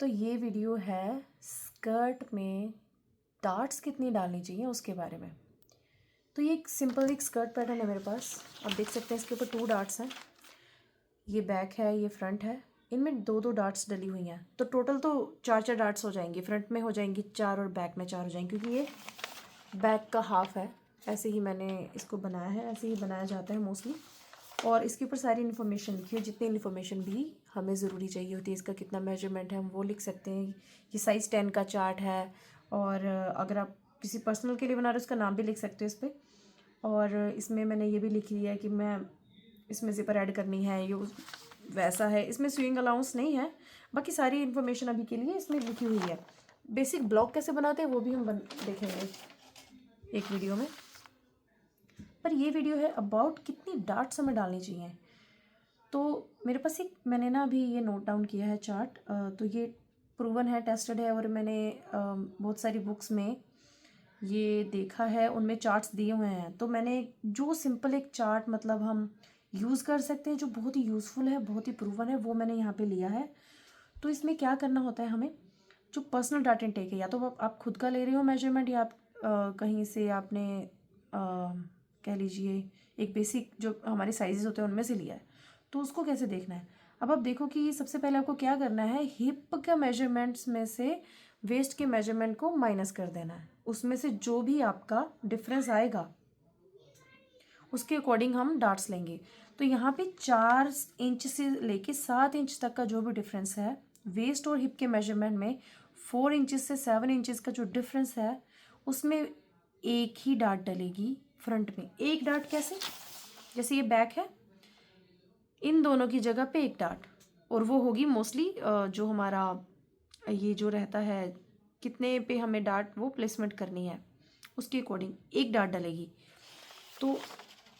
तो ये वीडियो है स्कर्ट में डार्ट्स कितनी डालनी चाहिए उसके बारे में। तो ये एक सिंपल एक स्कर्ट पैटर्न है मेरे पास। आप देख सकते हैं इसके ऊपर 2 डार्ट्स हैं। ये बैक है, ये फ्रंट है। इनमें 2-2 डार्ट्स डली हुई हैं, तो टोटल तो 4-4 डार्ट्स हो जाएंगी। फ्रंट में हो जाएंगी 4 और बैक में 4 हो जाएंगी, क्योंकि ये बैक का हाफ है। ऐसे ही मैंने इसको बनाया है, ऐसे ही बनाया जाता है मोस्टली। और इसके ऊपर सारी इन्फॉर्मेशन लिखी है, जितनी इन्फॉर्मेशन भी हमें ज़रूरी चाहिए होती है। इसका कितना मेजरमेंट है हम वो लिख सकते हैं। ये साइज़ 10 का चार्ट है। और अगर आप किसी पर्सनल के लिए बना रहे हो उसका नाम भी लिख सकते हो इस पर। और इसमें मैंने ये भी लिख लिया है कि मैं इसमें ज़िपर ऐड करनी है, ये वैसा है। इसमें स्विंग अलाउंस नहीं है, बाकी सारी इन्फॉर्मेशन अभी के लिए इसमें लिखी हुई है। बेसिक ब्लॉक कैसे बनाते हैं वो भी हम देखेंगे एक वीडियो में। पर ये वीडियो है अबाउट कितनी डार्ट्स हमें डालनी चाहिए। तो मेरे पास एक मैंने ना अभी ये नोट डाउन किया है चार्ट। तो ये प्रूवन है, टेस्टेड है, और मैंने बहुत सारी बुक्स में ये देखा है, उनमें चार्ट्स दिए हुए हैं। तो मैंने जो सिंपल एक चार्ट मतलब हम यूज़ कर सकते हैं, जो बहुत ही यूज़फुल है, बहुत ही प्रूवन है, वो मैंने यहाँ पे लिया है। तो इसमें क्या करना होता है हमें, जो पर्सनल डाटा इनटेक है, या तो आप खुद का ले रहे हो मेजरमेंट, या आप कहीं से आपने कह लीजिए एक बेसिक जो हमारे साइजेस होते हैं उनमें से लिया है। तो उसको कैसे देखना है, अब आप देखो कि सबसे पहले आपको क्या करना है, हिप के मेजरमेंट्स में से वेस्ट के मेजरमेंट को माइनस कर देना है। उसमें से जो भी आपका डिफरेंस आएगा उसके अकॉर्डिंग हम डार्ट्स लेंगे। तो यहाँ पे 4 इंच से लेके 7 इंच तक का जो भी डिफरेंस है वेस्ट और हिप के मेजरमेंट में, 4 इंचेस से 7 इंचेस का जो डिफरेंस है उसमें एक ही डार्ट डलेगी फ्रंट में। एक डार्ट कैसे, जैसे ये बैक है, इन दोनों की जगह पे एक डार्ट, और वो होगी मोस्टली जो हमारा ये जो रहता है कितने पे हमें डार्ट वो प्लेसमेंट करनी है उसके अकॉर्डिंग एक डार्ट डलेगी। तो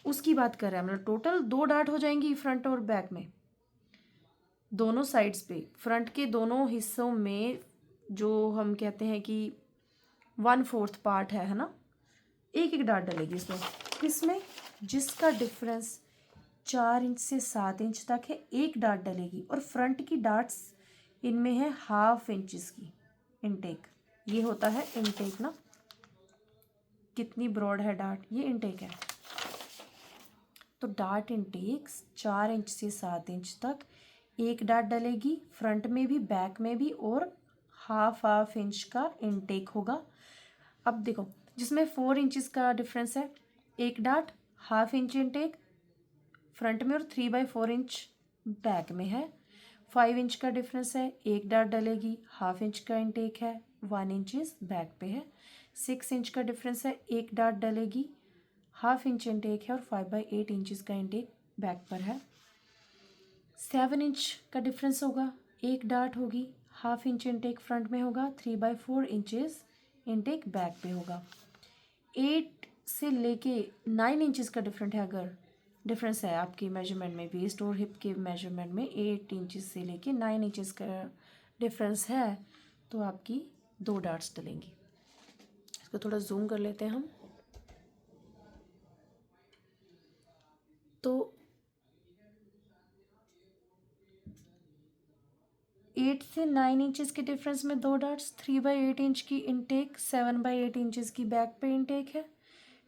उसकी बात कर रहे हैं, मतलब टोटल 2 डार्ट हो जाएंगी फ्रंट और बैक में, दोनों साइड्स पे। फ्रंट के दोनों हिस्सों में जो हम कहते हैं कि 1/4 पार्ट है ना, एक एक डार्ट डलेगी इसमें। किसमें, जिसका डिफरेंस 4 इंच से 7 इंच तक है, एक डार्ट डलेगी। और फ्रंट की डार्ट्स इनमें है 1/2 इंचेस की इनटेक। ये होता है इनटेक ना, कितनी ब्रॉड है डार्ट, ये इनटेक है। तो डार्ट इनटेक 4 इंच से 7 इंच तक एक डार्ट डलेगी, फ्रंट में भी बैक में भी, और 1/2 इंच का इनटेक होगा। अब देखो, जिसमें 4 इंचेस का डिफरेंस है, एक डार्ट 1/2 इंच इनटेक फ्रंट में और 3/4 इंच बैक में है। 5 इंच का डिफरेंस है, एक डार्ट डलेगी, 1/2 इंच का इनटेक है, 1 इंचेस बैक पे है। 6 इंच का डिफरेंस है, एक डार्ट डलेगी, 1/2 इंच इनटेक है, और 5/8 इंचेस का इनटेक बैक पर है। 7 इंच का डिफरेंस होगा, एक डार्ट होगी, 1/2 इंच इनटेक फ्रंट में होगा, 3/4 इंचेस इनटेक बैक पे होगा। 8 से लेके 9 इंचेस का डिफरेंस है आपकी मेजरमेंट में, वेस्ट और हिप के मेजरमेंट में 8 इंचेस से लेके 9 इंचेस का डिफरेंस है, तो आपकी 2 डार्ट्स डलेंगी। इसको थोड़ा जूम कर लेते हैं हम। तो 8 से 9 इंचेस के डिफरेंस में 2 डार्ट्स, 3/8 इंच की इनटेक, 7/8 इंचेस की बैक पे इनटेक है।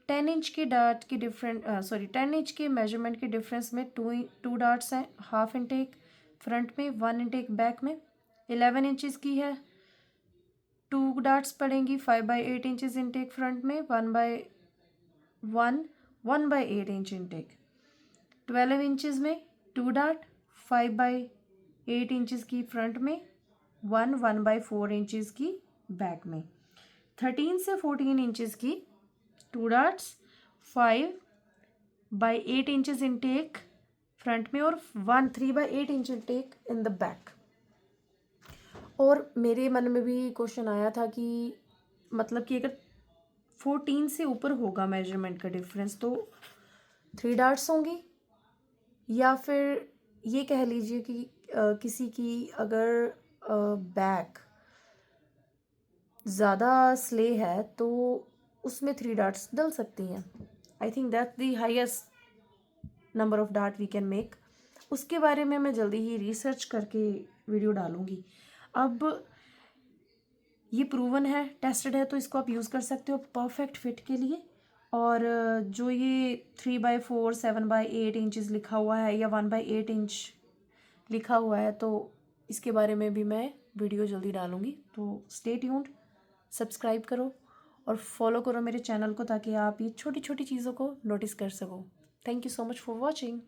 10 इंच के डार्ट की 10 इंच के मेजरमेंट के डिफरेंस में टू डार्ट्स हैं, 1/2 इनटेक फ्रंट में, 1 इनटेक बैक में। 11 इंचेस की है, 2 डार्ट्स पड़ेंगी, 5/8 इंचेस इनटेक फ्रंट में, 1/8 इंच इनटेक। 12 इंचेस में 2 डार्ट, 5/8 इंचेस की फ्रंट में, 1/4 इंचेस की बैक में। 13 से 14 इंचेस की 2 डार्ट्स, 5/8 इंचेस इनटेक फ्रंट में, और 3/8 inch intake in the back. और मेरे मन में भी क्वेश्चन आया था कि मतलब कि अगर 14 से ऊपर होगा मेजरमेंट का डिफरेंस तो 3 डार्ट्स होंगी, या फिर ये कह लीजिए कि किसी की अगर बैक ज़्यादा स्ले है तो उसमें 3 डार्ट्स डल सकती हैं। I think that the highest number of dart we can make. उसके बारे में मैं जल्दी ही रिसर्च करके वीडियो डालूंगी। अब ये प्रूवन है, टेस्टेड है, तो इसको आप यूज़ कर सकते हो परफेक्ट फिट के लिए। और जो ये 3/4 7/8 इंचज़ लिखा हुआ है या 1/8 इंच लिखा हुआ है, तो इसके बारे में भी मैं वीडियो जल्दी डालूँगी। तो स्टे ट्यून्ड, सब्सक्राइब करो और फॉलो करो मेरे चैनल को, ताकि आप ये छोटी छोटी चीज़ों को नोटिस कर सको। Thank you so much for watching.